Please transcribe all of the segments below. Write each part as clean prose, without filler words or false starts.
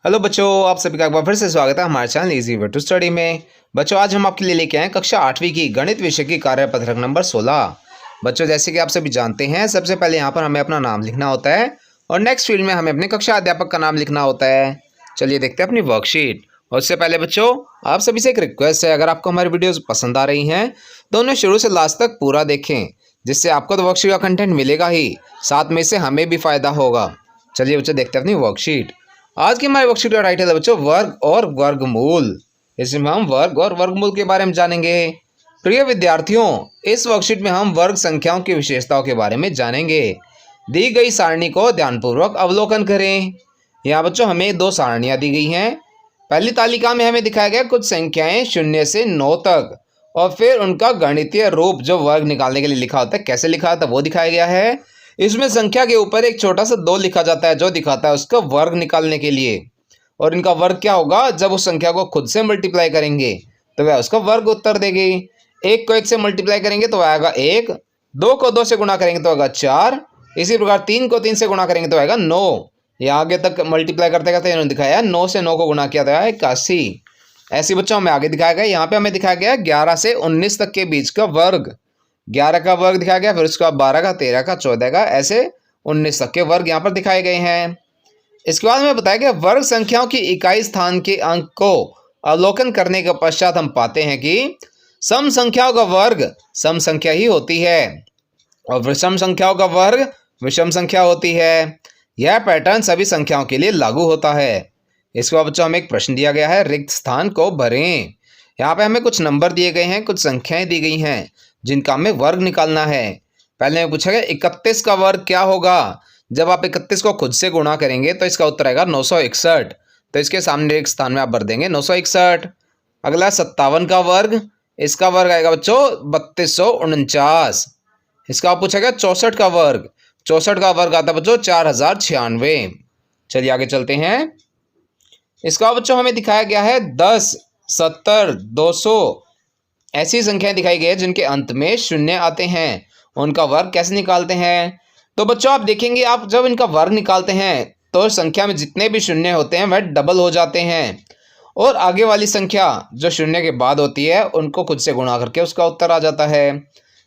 Hello बच्चों, आप सभी का एक बार फिर से स्वागत है हमारे channel easy way to study में। बच्चों, आज हम आपके लिए लेके आए कक्षा 8वीं की गणित विषय की कार्यपत्रक नंबर 16। बच्चों, जैसे कि आप सभी जानते हैं, सबसे पहले यहाँ पर हमें अपना नाम लिखना होता है और नेक्स्ट फील्ड में हमें अपने कक्षा अध्यापक का नाम लिखना होता है। चलिए देखते हैं अपनी वर्कशीट। और उससे पहले बच्चों, आप सभी से एक रिक्वेस्ट है, अगर आपको हमारी वीडियोज़ पसंद आ रही हैं तो उन्हें शुरू से लास्ट तक पूरा देखें, जिससे आपको तो वर्कशीट का कंटेंट मिलेगा ही, साथ में से हमें भी फायदा होगा। चलिए बच्चों, देखते हैं अपनी वर्कशीट। आज की हमारी वर्कशीट का टाइटल है बच्चों वर्ग और वर्गमूल। इसमें हम वर्ग और वर्गमूल के बारे में जानेंगे। प्रिय विद्यार्थियों, इस वर्कशीट में हम वर्ग संख्याओं की विशेषताओं के बारे में जानेंगे। दी गई सारणी को ध्यानपूर्वक अवलोकन करें। यहाँ बच्चों हमें दो सारणियाँ दी गई हैं। पहली तालिका में हमें दिखाया गया कुछ संख्याएं 0 से 9 तक और फिर उनका गणितीय रूप जो वर्ग निकालने के लिए लिखा होता है, कैसे लिखा होता है वो दिखाया गया है। इसमें संख्या के ऊपर एक छोटा सा 2 लिखा जाता है जो दिखाता है उसका वर्ग निकालने के लिए। और इनका वर्ग क्या होगा, जब उस संख्या को खुद से मल्टीप्लाई करेंगे तो वह उसका वर्ग उत्तर देगी। 1 को 1 से मल्टीप्लाई करेंगे तो आएगा 1, 2 को 2 से गुणा करेंगे तो आएगा 4, इसी प्रकार 3 को 3 से गुणा करेंगे तो आएगा 9। ये आगे तक मल्टीप्लाई करते करते इन्होंने दिखाया 9 से 9 को गुणा किया था 81। ऐसे बच्चों हमें आगे दिखाया गया, यहाँ पे हमें दिखाया गया 11 से 19 तक के बीच का वर्ग। 11 का वर्ग दिखाया गया, फिर उसका 12 का, 13 का, 14 का, ऐसे 19 तक के वर्ग यहाँ पर दिखाए गए हैं। इसके बाद हमें बताया गया वर्ग संख्याओं की इकाई स्थान के अंक को अवलोकन करने के पश्चात हम पाते हैं कि सम संख्याओं का वर्ग सम संख्या ही होती है और विषम संख्याओं का वर्ग विषम संख्या होती है। यह पैटर्न सभी संख्याओं के लिए लागू होता है। इसके बाद बच्चों हमें एक प्रश्न दिया गया है, रिक्त स्थान को भरें। यहाँ पे हमें कुछ नंबर दिए गए हैं, कुछ संख्याएं दी गई हैं जिनका हमें वर्ग निकालना है। पहले में पूछा गया 31 का वर्ग क्या होगा। जब आप 31 को खुद से गुणा करेंगे तो इसका उत्तर आएगा 961, तो इसके सामने एक स्थान में आप भर देंगे 961। अगला 57 का वर्ग, इसका वर्ग आएगा बच्चों 3249। इसका आप पूछा गया 64 का वर्ग, 64 का वर्ग आता है बच्चों 4096। चलिए आगे चलते हैं। इसका बच्चों हमें दिखाया गया है 10, 70, 200 ऐसी संख्याएं दिखाई गई है जिनके अंत में शून्य आते हैं। उनका वर्ग कैसे निकालते हैं, तो बच्चों आप देखेंगे, आप जब इनका वर्ग निकालते हैं तो संख्या में जितने भी शून्य होते हैं वह डबल हो जाते हैं और आगे वाली संख्या जो शून्य के बाद होती है उनको खुद से गुणा करके उसका उत्तर आ जाता है।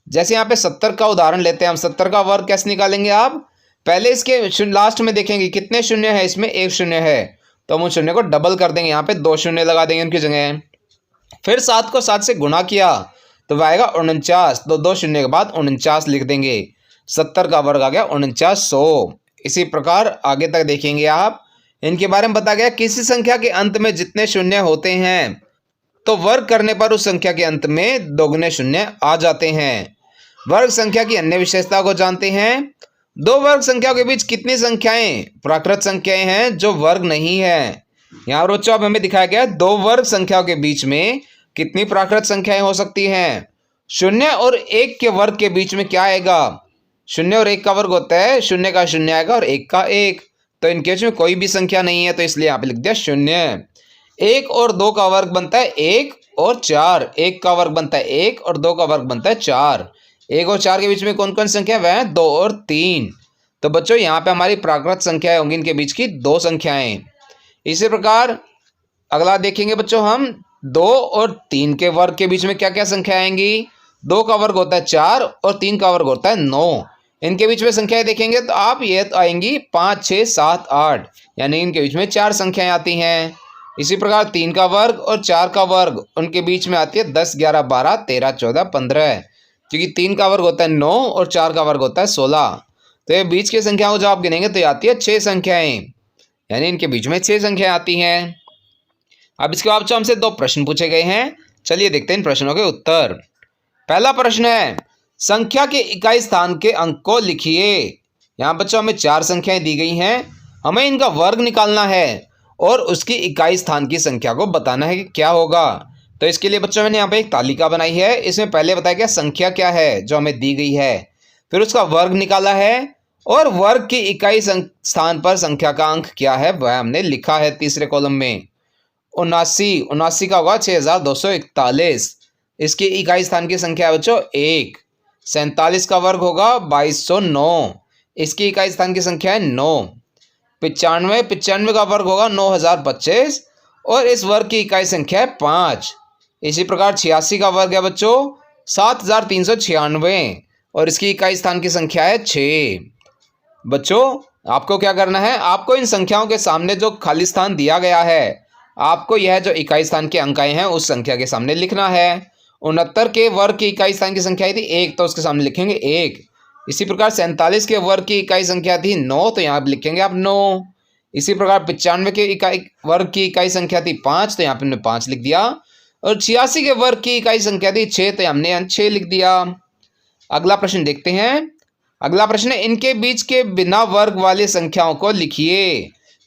जैसे यहाँ पे 70 का उदाहरण लेते हैं हम। 70 का वर्ग कैसे निकालेंगे, आप पहले इसके लास्ट में देखेंगे कितने शून्य है, इसमें एक शून्य है तो हम उस शून्य को डबल कर देंगे, यहाँ पे 2 शून्य लगा देंगे उनकी जगह। फिर 7 को 7 से गुणा किया तो वह आएगा 49, तो 2 शून्य के बाद 49 लिख देंगे। 70 का वर्ग आ गया 4900। इसी प्रकार आगे तक देखेंगे आप, इनके बारे में बताया गया किसी संख्या के अंत में जितने शून्य होते हैं तो वर्ग करने पर उस संख्या के अंत में दोगुने शून्य आ जाते हैं। वर्ग संख्या की अन्य विशेषता को जानते हैं। दो वर्ग संख्याओं के बीच कितनी संख्याएं प्राकृत संख्याएं हैं जो वर्ग नहीं है। यहाँ पर बच्चों अब हमें दिखाया गया है दो वर्ग संख्याओं के बीच में कितनी प्राकृत संख्याएं हो सकती हैं। 0 और 1 के वर्ग के बीच में क्या आएगा, 0 और 1 का वर्ग होता है, 0 का 0 आएगा और 1 का 1, तो इनके बीच में कोई भी संख्या नहीं है, तो इसलिए यहाँ पे लिख दिया 0। 1 और 2 का वर्ग बनता है 1 और 4, 1 का वर्ग बनता है 1 और 2 का वर्ग बनता है 4। 1 और 4 के बीच में कौन कौन संख्या वह है 2 और 3। तो बच्चों यहाँ पे हमारी प्राकृत संख्याएं होंगी इनके बीच की 2 संख्याएं। इसी प्रकार अगला देखेंगे बच्चों हम 2 और 3 के वर्ग के बीच में क्या क्या संख्या आएंगी। 2 का वर्ग होता है 4 और 3 का वर्ग होता है 9। इनके बीच में संख्याएं देखेंगे तो आप ये तो आएंगी 5, 6, 7, 8, यानी इनके बीच में 4 संख्याएं आती हैं। इसी प्रकार 3 का वर्ग और 4 का वर्ग उनके बीच में आती है 10, 11, 12, 13, 14, 15, क्योंकि 3 का वर्ग होता है 9 और 4 का वर्ग होता है 16। तो ये बीच की संख्याओं को जब आप गिनेंगे तो ये आती है 6 संख्याएं, यानी इनके बीच में 6 संख्याएं आती हैं। अब इसके बाद हमसे 2 प्रश्न पूछे गए हैं। चलिए देखते हैं इन प्रश्नों के उत्तर। पहला प्रश्न है, संख्या के इकाई स्थान के अंक को लिखिए। यहाँ बच्चों हमें 4 संख्याएं दी गई हैं, हमें इनका वर्ग निकालना है और उसकी इकाई स्थान की संख्या को बताना है कि क्या होगा। तो इसके लिए बच्चों मैंने यहाँ पे एक तालिका बनाई है। इसमें पहले बताया गया संख्या क्या है जो हमें दी गई है, फिर उसका वर्ग निकाला है और वर्ग की इकाई स्थान पर संख्या का अंक क्या है वह हमने लिखा है तीसरे कॉलम में। 79 का होगा 6241। इसकी इकाई स्थान की संख्या है बच्चों 1। 47 का वर्ग होगा 2209। इसकी इकाई स्थान की संख्या है 9। 95, 95 का वर्ग होगा 9025 और इस वर्ग की इकाई संख्या है 5। इसी प्रकार 86 का वर्ग है बच्चों 7396 और इसकी इकाई स्थान की संख्या है 6। बच्चों आपको क्या करना है, आपको इन संख्याओं के सामने जो खाली स्थान दिया गया है आपको यह जो इकाई स्थान के अंक आए हैं उस संख्या के सामने लिखना है। 69 के वर्ग की इकाई स्थान की संख्या थी 1 तो उसके सामने लिखेंगे 1। इसी प्रकार 47 के वर्ग की इकाई संख्या थी 9 तो यहाँ पे लिखेंगे आप 9। इसी प्रकार 95 के इकाई वर्ग की इकाई संख्या थी 5 तो यहाँ पे हमने 5 लिख दिया और 86 के वर्ग की इकाई संख्या थी 6 तो हमने यहाँ 6 लिख दिया। अगला प्रश्न देखते हैं। अगला प्रश्न है इनके बीच के बिना वर्ग वाली संख्याओं को लिखिए।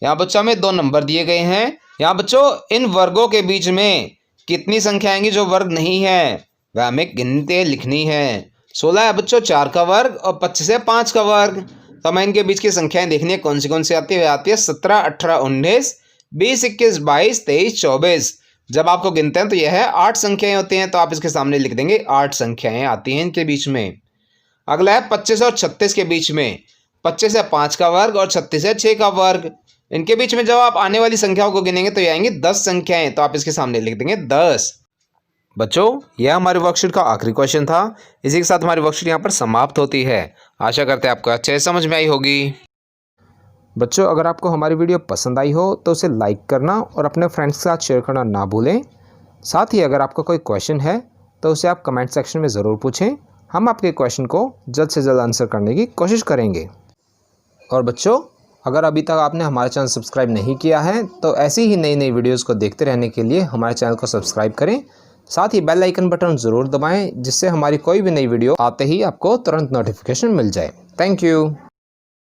यहाँ बच्चों में 2 नंबर दिए गए हैं। यहाँ बच्चों इन वर्गों के बीच में कितनी संख्या आएंगी जो वर्ग नहीं है वह हमें गिनते लिखनी है। 16 है बच्चों 4 का वर्ग और 25 है 5 का वर्ग। तो हमें इनके बीच की संख्याएं देखनी है कौन सी आती है। वह आती है 17, 18, 19, 20, 21, 22, 23, 24। जब आपको गिनते हैं तो यह है 8 संख्याएं होती हैं तो आप इसके सामने लिख देंगे 8 संख्याएं आती हैं इनके बीच में। अगला है 25 और 36 के बीच में। 25 है 5 का वर्ग और 36 है 6 का वर्ग। इनके बीच में जब आप आने वाली संख्याओं को गिनेंगे तो ये आएंगी 10 संख्याएं तो आप इसके सामने लिख देंगे 10। बच्चों यह हमारी वर्कशीट का आखिरी क्वेश्चन था। इसी के साथ हमारी वर्कशीट यहाँ पर समाप्त होती है। आशा करते हैं आपको अच्छे समझ में आई होगी। बच्चों अगर आपको हमारी वीडियो पसंद आई हो तो उसे लाइक करना और अपने फ्रेंड्स के साथ शेयर करना ना भूलें। साथ ही अगर आपका कोई क्वेश्चन है तो उसे आप कमेंट सेक्शन में ज़रूर पूछें। हम आपके क्वेश्चन को जल्द से जल्द आंसर करने की कोशिश करेंगे। और बच्चों अगर अभी तक आपने हमारा चैनल सब्सक्राइब नहीं किया है तो ऐसी ही नई नई वीडियोज़ को देखते रहने के लिए हमारे चैनल को सब्सक्राइब करें। साथ ही बेल आइकन बटन ज़रूर दबाएं जिससे हमारी कोई भी नई वीडियो आते ही आपको तुरंत नोटिफिकेशन मिल जाए। Thank you.